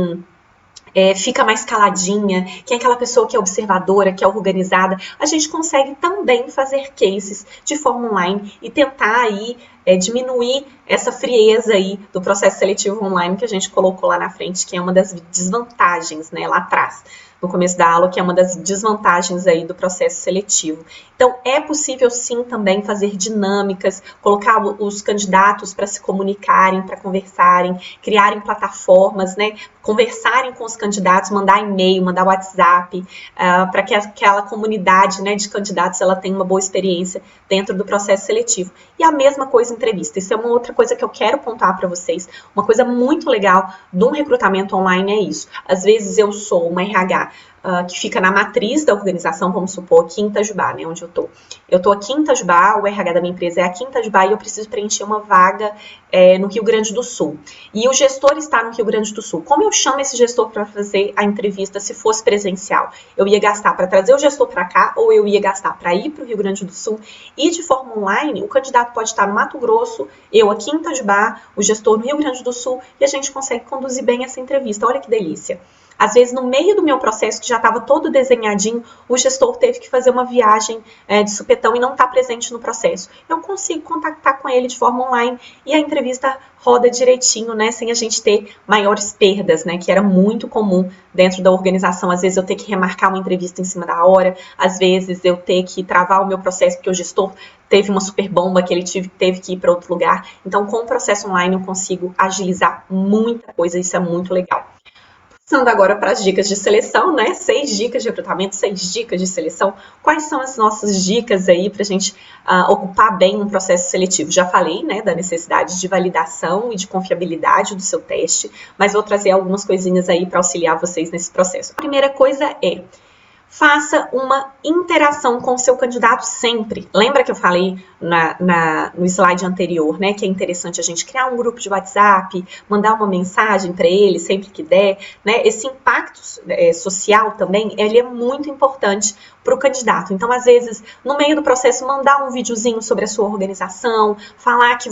fica mais caladinha, quem é aquela pessoa que é observadora, que é organizada. A gente consegue também fazer cases de forma online e tentar aí diminuir essa frieza aí do processo seletivo online que a gente colocou lá na frente, que é uma das desvantagens, né, lá atrás, no começo da aula, que é uma das desvantagens aí do processo seletivo. Então, é possível sim também fazer dinâmicas, colocar os candidatos para se comunicarem, para conversarem, criarem plataformas, né, conversarem com os candidatos, mandar e-mail, mandar WhatsApp, para que aquela comunidade, né, de candidatos ela tenha uma boa experiência dentro do processo seletivo. E a mesma coisa entrevista. Isso é uma outra coisa que eu quero pontuar para vocês. Uma coisa muito legal de um recrutamento online é isso. Às vezes eu sou uma RH que fica na matriz da organização, vamos supor, aqui em Itajubá, né, onde eu tô. Eu tô aqui em Itajubá, o RH da minha empresa é aqui em Itajubá e eu preciso preencher uma vaga no Rio Grande do Sul. E o gestor está no Rio Grande do Sul. Como eu chamo esse gestor para fazer a entrevista se fosse presencial? Eu ia gastar para trazer o gestor para cá ou eu ia gastar para ir para o Rio Grande do Sul? E de forma online, o candidato pode estar no Mato Grosso, eu aqui em Itajubá, o gestor no Rio Grande do Sul e a gente consegue conduzir bem essa entrevista. Olha que delícia. Às vezes, no meio do meu processo, que já estava todo desenhadinho, o gestor teve que fazer uma viagem de supetão e não está presente no processo. Eu consigo contactar com ele de forma online e a entrevista roda direitinho, né, sem a gente ter maiores perdas, né, que era muito comum dentro da organização. Às vezes eu ter que remarcar uma entrevista em cima da hora, às vezes eu ter que travar o meu processo porque o gestor teve uma super bomba que ele teve que ir para outro lugar. Então, com o processo online eu consigo agilizar muita coisa, isso é muito legal. Passando agora para as dicas de seleção, né? 6 dicas de recrutamento, 6 dicas de seleção. Quais são as nossas dicas aí para a gente ocupar bem um processo seletivo? Já falei, né, da necessidade de validação e de confiabilidade do seu teste, mas vou trazer algumas coisinhas aí para auxiliar vocês nesse processo. A primeira coisa é: faça uma interação com o seu candidato sempre. Lembra que eu falei no slide anterior, né, que é interessante a gente criar um grupo de WhatsApp, mandar uma mensagem para ele sempre que der, né? Esse impacto social também, ele é muito importante para o candidato. Então, às vezes, no meio do processo, mandar um videozinho sobre a sua organização, falar que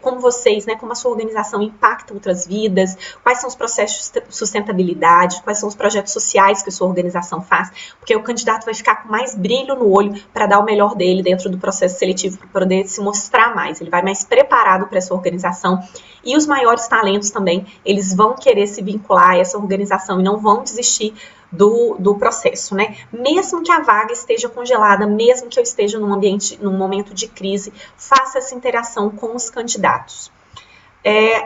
como a sua organização impacta outras vidas, quais são os processos de sustentabilidade, quais são os projetos sociais que a sua organização faz. porque o candidato vai ficar com mais brilho no olho para dar o melhor dele dentro do processo seletivo, para poder se mostrar mais, ele vai mais preparado para essa organização, e os maiores talentos também, eles vão querer se vincular a essa organização e não vão desistir do processo, né? Mesmo que a vaga esteja congelada, mesmo que eu esteja num momento de crise, faça essa interação com os candidatos.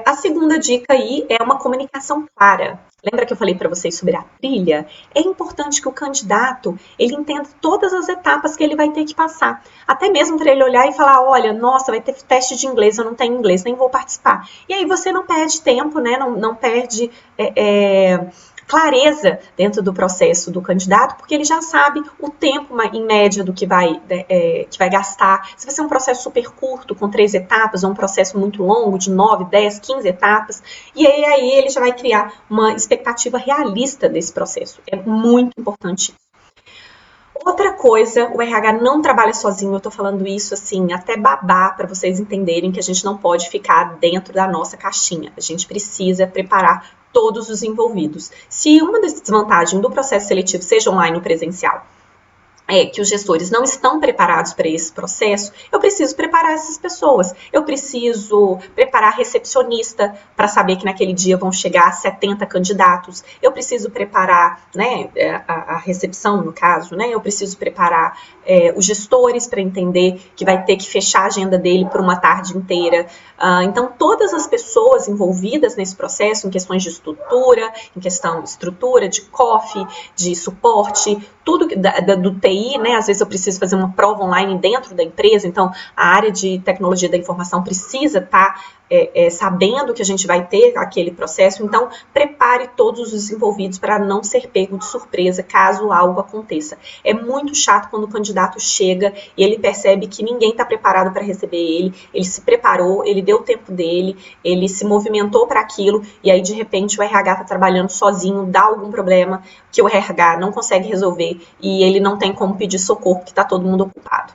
A segunda dica aí é uma comunicação clara. Lembra que eu falei para vocês sobre a trilha? É importante que o candidato, ele entenda todas as etapas que ele vai ter que passar. Até mesmo para ele olhar e falar, olha, nossa, vai ter teste de inglês, eu não tenho inglês, nem vou participar. E aí você não perde tempo, né? Não perde clareza dentro do processo do candidato, porque ele já sabe o tempo em média do que vai gastar. Se vai ser um processo super curto, com 3 etapas, ou um processo muito longo, de 9, 10, 15 etapas, e aí ele já vai criar uma expectativa realista desse processo. É muito importante. Outra coisa, o RH não trabalha sozinho, eu tô falando isso assim, até babar para vocês entenderem que a gente não pode ficar dentro da nossa caixinha. A gente precisa preparar todos os envolvidos. Se uma das desvantagens do processo seletivo, seja online ou presencial, é que os gestores não estão preparados para esse processo, eu preciso preparar essas pessoas. Eu preciso preparar a recepcionista para saber que naquele dia vão chegar 70 candidatos. Eu preciso preparar, né, a recepção, no caso, né? Eu preciso preparar os gestores para entender que vai ter que fechar a agenda dele por uma tarde inteira. Então, todas as pessoas envolvidas nesse processo, em questões de estrutura, de COF, de suporte, tudo do TI, né? Às vezes eu preciso fazer uma prova online dentro da empresa, então a área de tecnologia da informação precisa estar sabendo que a gente vai ter aquele processo, então prepare todos os envolvidos para não ser pego de surpresa caso algo aconteça. É muito chato quando o candidato chega e ele percebe que ninguém está preparado para receber ele se preparou, ele deu o tempo dele, ele se movimentou para aquilo, e aí de repente o RH está trabalhando sozinho, dá algum problema que o RH não consegue resolver e ele não tem como pedir socorro porque está todo mundo ocupado.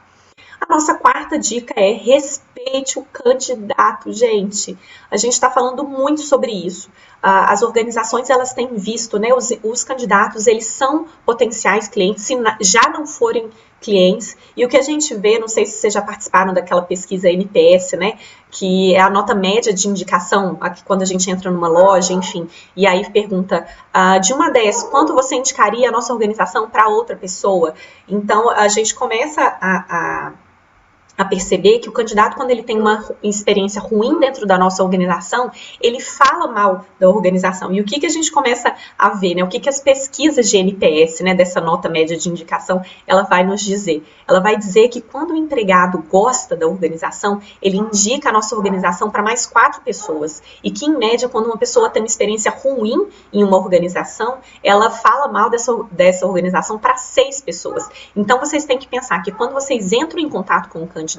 A nossa quarta dica é respeite o candidato, gente. A gente está falando muito sobre isso. As organizações, elas têm visto, né, os candidatos, eles são potenciais clientes, se já não forem clientes. E o que a gente vê, não sei se vocês já participaram daquela pesquisa NPS, né, que é a nota média de indicação, aqui quando a gente entra numa loja, enfim, e aí pergunta, de 1 a 10, quanto você indicaria a nossa organização para outra pessoa? Então, a gente começa a perceber que o candidato, quando ele tem uma experiência ruim dentro da nossa organização, ele fala mal da organização. E o que a gente começa a ver, né? O que as pesquisas de NPS, né, dessa nota média de indicação, ela vai nos dizer? Ela vai dizer que quando o empregado gosta da organização, ele indica a nossa organização para mais 4 pessoas. E que, em média, quando uma pessoa tem uma experiência ruim em uma organização, ela fala mal dessa organização para 6 pessoas. Então, vocês têm que pensar que quando vocês entram em contato com o candidato,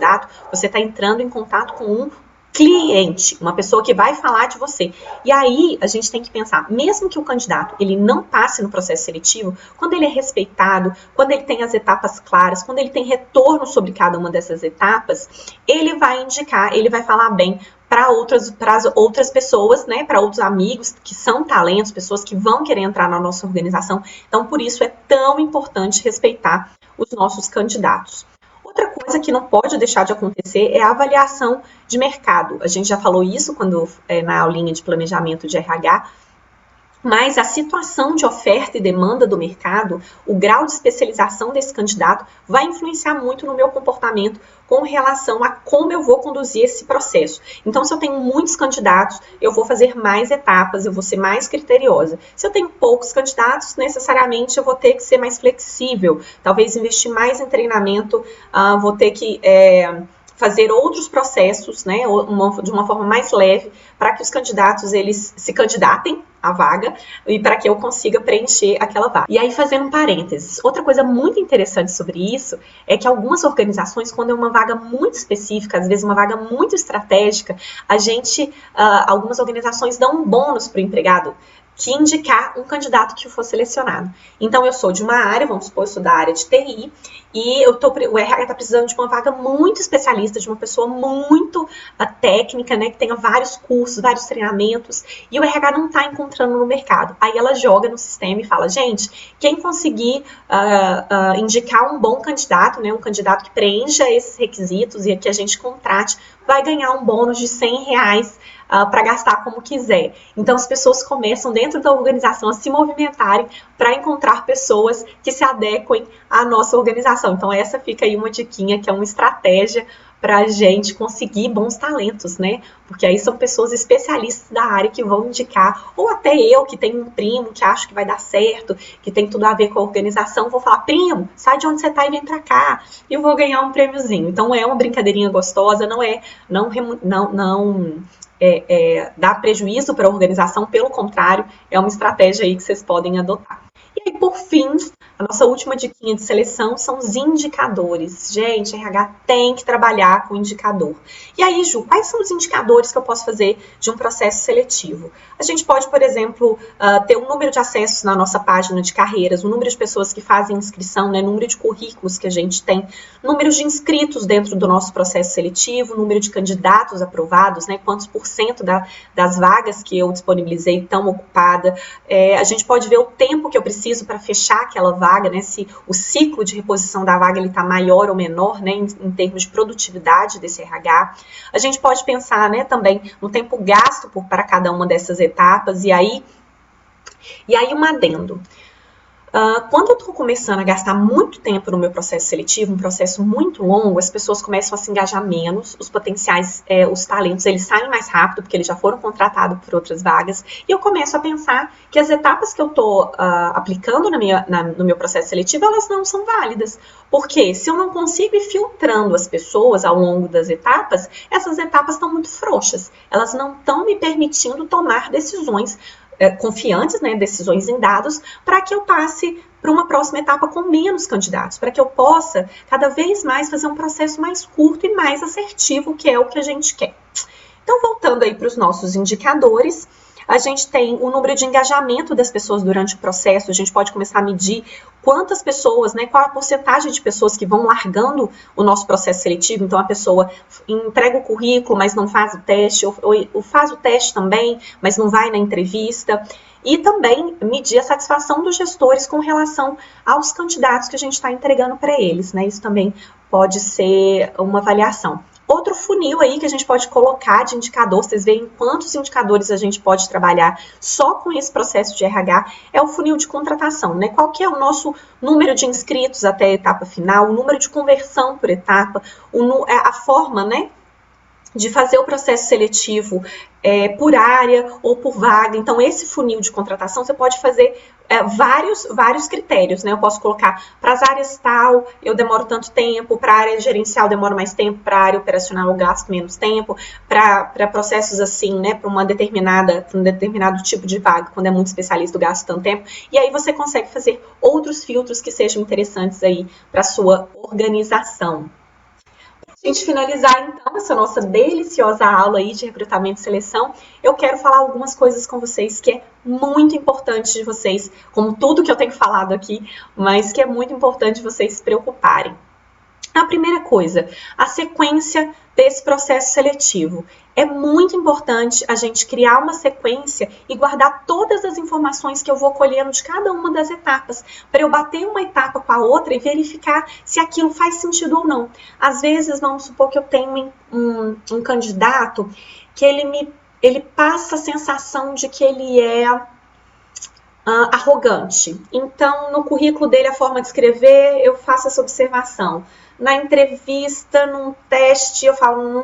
você está entrando em contato com um cliente, uma pessoa que vai falar de você. E aí a gente tem que pensar, mesmo que o candidato ele não passe no processo seletivo, quando ele é respeitado, quando ele tem as etapas claras, quando ele tem retorno sobre cada uma dessas etapas, ele vai indicar, ele vai falar bem para outras pessoas, né, para outros amigos que são talentos, pessoas que vão querer entrar na nossa organização. Então, por isso é tão importante respeitar os nossos candidatos. Outra coisa que não pode deixar de acontecer é a avaliação de mercado. A gente já falou isso na aulinha de planejamento de RH, mas a situação de oferta e demanda do mercado, o grau de especialização desse candidato vai influenciar muito no meu comportamento com relação a como eu vou conduzir esse processo. Então, se eu tenho muitos candidatos, eu vou fazer mais etapas, eu vou ser mais criteriosa. Se eu tenho poucos candidatos, necessariamente eu vou ter que ser mais flexível, talvez investir mais em treinamento, vou ter que fazer outros processos, né, de uma forma mais leve, para que os candidatos eles se candidatem à vaga e para que eu consiga preencher aquela vaga. E aí, fazendo um parênteses, outra coisa muito interessante sobre isso é que algumas organizações, quando é uma vaga muito específica, às vezes uma vaga muito estratégica, algumas organizações dão um bônus para o empregado, que indicar um candidato que for selecionado. Então, eu sou de uma área, vamos supor, eu sou da área de TI, e o RH está precisando de uma vaga muito especialista, de uma pessoa muito técnica, né, que tenha vários cursos, vários treinamentos, e o RH não está encontrando no mercado. Aí ela joga no sistema e fala, gente, quem conseguir indicar um bom candidato, né, um candidato que preencha esses requisitos e que a gente contrate, vai ganhar um bônus de R$100 para gastar como quiser. Então, as pessoas começam dentro da organização a se movimentarem para encontrar pessoas que se adequem à nossa organização. Então, essa fica aí uma diquinha, que é uma estratégia para a gente conseguir bons talentos, né? Porque aí são pessoas especialistas da área que vão indicar, ou até eu, que tenho um primo que acho que vai dar certo, que tem tudo a ver com a organização, vou falar, primo, sai de onde você está e vem para cá, e eu vou ganhar um prêmiozinho. Então, é uma brincadeirinha gostosa, não dá prejuízo para a organização, pelo contrário, é uma estratégia aí que vocês podem adotar. E aí, por fim, a nossa última diquinha de seleção são os indicadores. Gente, RH tem que trabalhar com indicador. E aí, Ju, quais são os indicadores que eu posso fazer de um processo seletivo? A gente pode, por exemplo, ter um número de acessos na nossa página de carreiras, o número de pessoas que fazem inscrição, né, número de currículos que a gente tem, número de inscritos dentro do nosso processo seletivo, número de candidatos aprovados, né, quantos % das vagas que eu disponibilizei estão ocupadas. A gente pode ver o tempo que eu preciso para fechar aquela vaga, né, se o ciclo de reposição da vaga está maior ou menor, né, em termos de produtividade desse RH. A gente pode pensar, né, também no tempo gasto para cada uma dessas etapas, e aí um adendo. Quando eu estou começando a gastar muito tempo no meu processo seletivo, um processo muito longo, as pessoas começam a se engajar menos, os potenciais, os talentos, eles saem mais rápido, porque eles já foram contratados por outras vagas, e eu começo a pensar que as etapas que eu estou aplicando no meu processo seletivo, elas não são válidas, porque se eu não consigo ir filtrando as pessoas ao longo das etapas, essas etapas estão muito frouxas, elas não estão me permitindo tomar decisões confiantes, né, decisões em dados, para que eu passe para uma próxima etapa com menos candidatos, para que eu possa cada vez mais fazer um processo mais curto e mais assertivo, que é o que a gente quer. Então, voltando aí para os nossos indicadores, a gente tem o número de engajamento das pessoas durante o processo, a gente pode começar a medir quantas pessoas, né, qual a porcentagem de pessoas que vão largando o nosso processo seletivo. Então, a pessoa entrega o currículo, mas não faz o teste, ou faz o teste também, mas não vai na entrevista. E também medir a satisfação dos gestores com relação aos candidatos que a gente está entregando para eles, né? Isso também pode ser uma avaliação. Outro funil aí que a gente pode colocar de indicador, vocês veem quantos indicadores a gente pode trabalhar só com esse processo de RH, é o funil de contratação, né? Qual que é o nosso número de inscritos até a etapa final, o número de conversão por etapa, a forma, né, de fazer o processo seletivo por área ou por vaga. Então, esse funil de contratação, você pode fazer vários critérios, né? Eu posso colocar para as áreas tal, eu demoro tanto tempo, para a área gerencial demoro mais tempo, para a área operacional eu gasto menos tempo, para processos assim, né, para um determinado tipo de vaga, quando é muito especialista eu gasto tanto tempo, e aí você consegue fazer outros filtros que sejam interessantes aí para a sua organização. A gente finalizar, então, essa nossa deliciosa aula aí de recrutamento e seleção, eu quero falar algumas coisas com vocês que é muito importante de vocês, como tudo que eu tenho falado aqui, mas que é muito importante vocês se preocuparem. A primeira coisa, a sequência desse processo seletivo. É muito importante a gente criar uma sequência e guardar todas as informações que eu vou colhendo de cada uma das etapas, para eu bater uma etapa com a outra e verificar se aquilo faz sentido ou não. Às vezes, vamos supor que eu tenho um candidato que ele passa a sensação de que ele é arrogante. Então, no currículo dele, a forma de escrever, eu faço essa observação. Na entrevista, num teste, eu falo,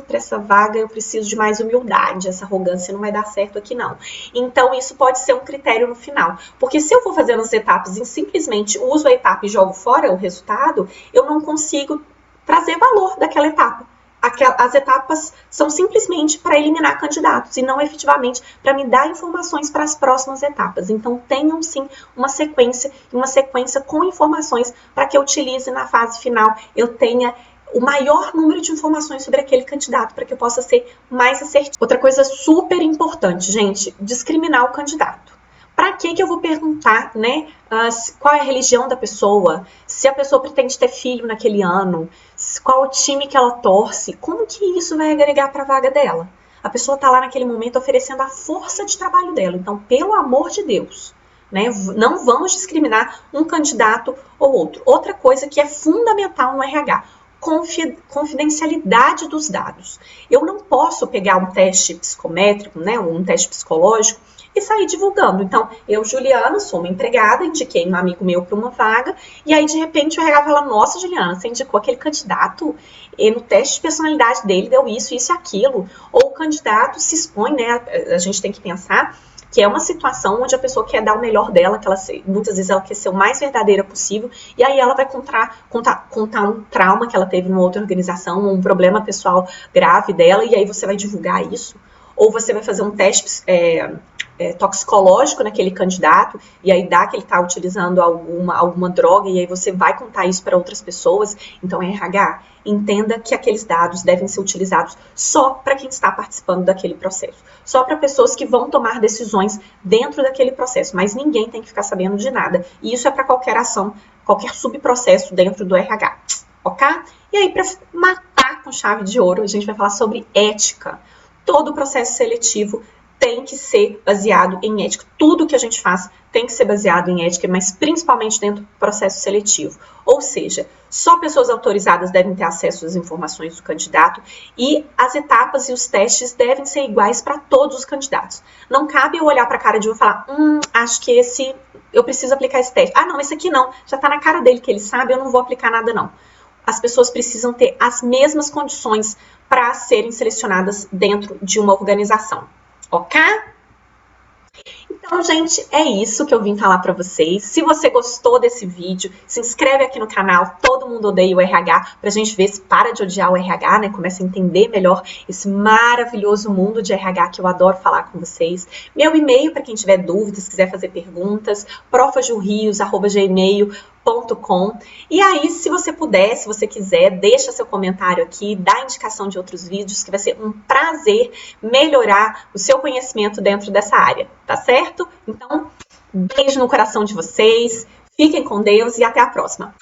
para essa vaga eu preciso de mais humildade, essa arrogância não vai dar certo aqui não. Então, isso pode ser um critério no final. Porque se eu vou fazendo as etapas e simplesmente uso a etapa e jogo fora o resultado, eu não consigo trazer valor daquela etapa. As etapas são simplesmente para eliminar candidatos e não efetivamente para me dar informações para as próximas etapas. Então, tenham sim uma sequência com informações para que eu utilize na fase final, eu tenha o maior número de informações sobre aquele candidato para que eu possa ser mais assertivo. Outra coisa super importante, gente, discriminar o candidato. Para que eu vou perguntar, né, qual é a religião da pessoa, se a pessoa pretende ter filho naquele ano, qual o time que ela torce, como que isso vai agregar para a vaga dela? A pessoa está lá naquele momento oferecendo a força de trabalho dela. Então, pelo amor de Deus, né, não vamos discriminar um candidato ou outro. Outra coisa que é fundamental no RH, confidencialidade dos dados. Eu não posso pegar um teste psicométrico, né, um teste psicológico, e sair divulgando. Então, eu, Juliana, sou uma empregada, indiquei um amigo meu para uma vaga, e aí, de repente, o RH fala, nossa, Juliana, você indicou aquele candidato, e no teste de personalidade dele deu isso, isso e aquilo. Ou o candidato se expõe, né, a gente tem que pensar que é uma situação onde a pessoa quer dar o melhor dela, que ela, muitas vezes ela quer ser o mais verdadeira possível, e aí ela vai contar um trauma que ela teve numa outra organização, um problema pessoal grave dela, e aí você vai divulgar isso. Ou você vai fazer um teste toxicológico naquele candidato, e aí dá que ele está utilizando alguma droga, e aí você vai contar isso para outras pessoas. Então, RH, entenda que aqueles dados devem ser utilizados só para quem está participando daquele processo, só para pessoas que vão tomar decisões dentro daquele processo, mas ninguém tem que ficar sabendo de nada. E isso é para qualquer ação, qualquer subprocesso dentro do RH, ok? E aí, para matar com chave de ouro, a gente vai falar sobre ética. Todo processo seletivo tem que ser baseado em ética. Tudo que a gente faz tem que ser baseado em ética, mas principalmente dentro do processo seletivo. Ou seja, só pessoas autorizadas devem ter acesso às informações do candidato e as etapas e os testes devem ser iguais para todos os candidatos. Não cabe eu olhar para a cara de um e falar, acho que eu preciso aplicar esse teste. Ah, não, esse aqui não. Já está na cara dele que ele sabe, eu não vou aplicar nada não. As pessoas precisam ter as mesmas condições para serem selecionadas dentro de uma organização. Ok? Então, gente, é isso que eu vim falar para vocês. Se você gostou desse vídeo, se inscreve aqui no canal Todo Mundo Odeia o RH, pra gente ver se para de odiar o RH, né? Começa a entender melhor esse maravilhoso mundo de RH que eu adoro falar com vocês. Meu e-mail, para quem tiver dúvidas, quiser fazer perguntas, profajurrios@gmail.com. E aí, se você puder, se você quiser, deixa seu comentário aqui, dá indicação de outros vídeos, que vai ser um prazer melhorar o seu conhecimento dentro dessa área, tá certo? Então, beijo no coração de vocês, fiquem com Deus e até a próxima!